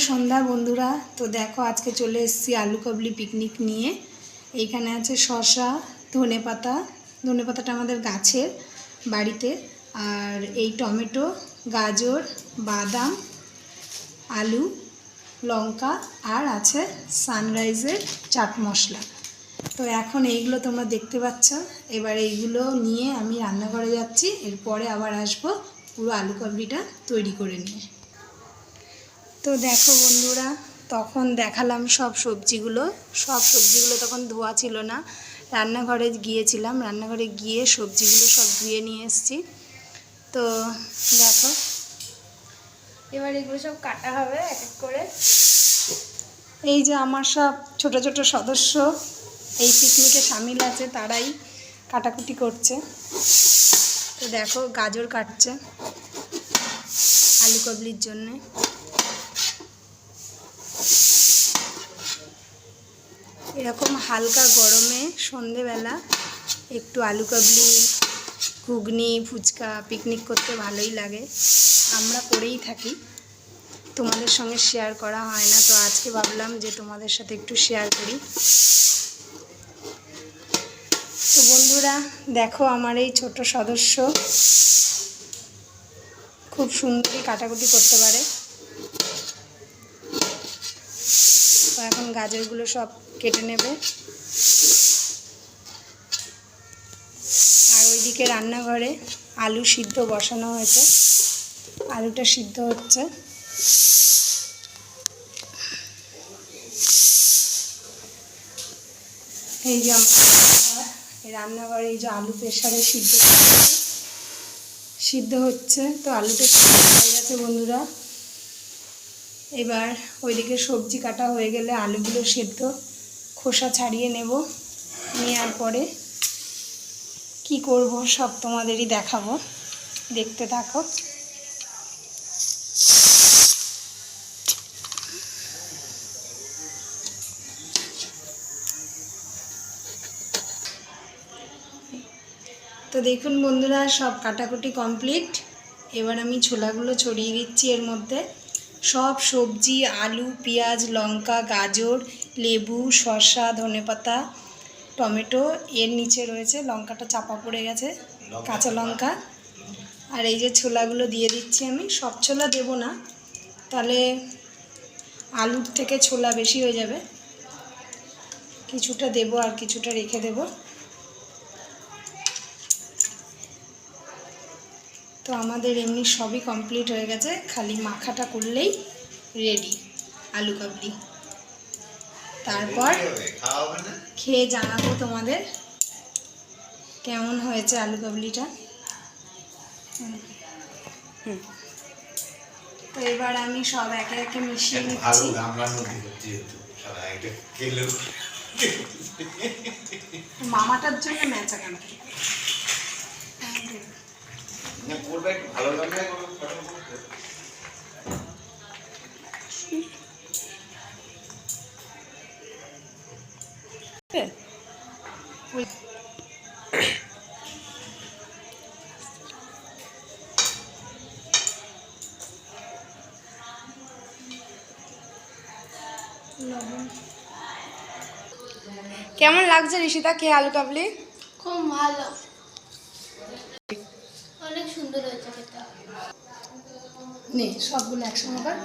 সন্ধ্যা বন্ধুরা। তো দেখো আজকে চলে এসেছি আলু কাবলি পিকনিক নিয়ে। এইখানে আছে শসা, ধনেপাতাটা আমাদের গাছের বাড়িতে, আর এই টমেটো, গাজর, বাদাম, আলু, লঙ্কা, আর আছে সানরাইজের চাট মশলা। তো এখন এইগুলো তোমরা দেখতে পাচ্ছ। এবার এইগুলো নিয়ে আমি রান্নাঘরে যাচ্ছি, এরপরে আবার আসবো পুরো আলু কাবলিটা তৈরি করে নিয়ে। তো দেখো বন্ধুরা, তখন দেখালাম সব সবজিগুলো তখন ধোয়া ছিল না। রান্নাঘরে গিয়েছিলাম, রান্নাঘরে গিয়ে সবজিগুলো সব ধুয়ে নিয়ে এসেছি। তো দেখো এবার এগুলো সব কাটা হবে এক এক করে। এই যে আমার সব ছোট ছোট সদস্য এই পিকনিকে সামিল আছে, তারাই কাটাকুটি করছে। তো দেখো গাজর কাটছে আলু কাবলির জন্যে। এরকম হালকা গরমে সন্ধেবেলা একটু আলু কাবলি, ঘুগনি, ফুচকা পিকনিক করতে ভালোই লাগে। আমরা করেই থাকি, তোমাদের সঙ্গে শেয়ার করা হয় না, তো আজকে ভাবলাম যে তোমাদের সাথে একটু শেয়ার করি। তো বন্ধুরা দেখো আমার এই ছোট সদস্য খুব সুন্দরই কাটাকুটি করতে পারে। তো এখন গাজরগুলো সব কেটে নেবে। আর ওইদিকে রান্নাঘরে আলু সিদ্ধ বসানো হয়েছে, আলুটা সিদ্ধ হচ্ছে। এই যে আমার রান্নাঘরে এই যে আলু প্রেসারে সিদ্ধ হচ্ছে। তো আলুটা সিদ্ধ হয়ে গেছে বন্ধুরা। এবার ওইদিকে সবজি কাটা হয়ে গেলে আলুগুলো সেদ্ধ খোসা ছাড়িয়ে নেব, নেওয়ার পরে কি করব সব তোমাদেরই দেখাবো, দেখতে থাকো। তো দেখুন বন্ধুরা, সব কাটাকুটি কমপ্লিট। এবার আমি ছোলাগুলো ছড়িয়ে দিচ্ছি এর মধ্যে। সব সবজি আলু, পেঁয়াজ, লঙ্কা, গাজর, লেবু, শসা, ধনেপাতা, টমেটো, এর নিচে রয়েছে লঙ্কাটা চাপা পড়ে গেছে, কাঁচা লঙ্কা। আর এই যে ছোলাগুলো দিয়ে দিচ্ছি আমি। সব ছোলা দেব না, তাহলে আলুর থেকে ছোলা বেশি হয়ে যাবে। কিছুটা দেব আর কিছুটা রেখে দেব। তো আমাদের এমনি সবই কমপ্লিট হয়ে গেছে, খালি মাখাটা করলেই রেডি আলু কাবলি। তারপর খেয়ে জানাবো তোমাদের কেমন হয়েছে আলু কাবলিটা। তো এবার আমি সব একে একে মিশিয়ে নিচ্ছি। মামাটার জন্য ম্যাচা কেন কেমন লাগছে ঋষিতা খেয়ে আলু কাবলি? খুব ভালো, অনেক সুন্দর হয়েছে খেতে। নে সবগুলো একসঙ্গে কর।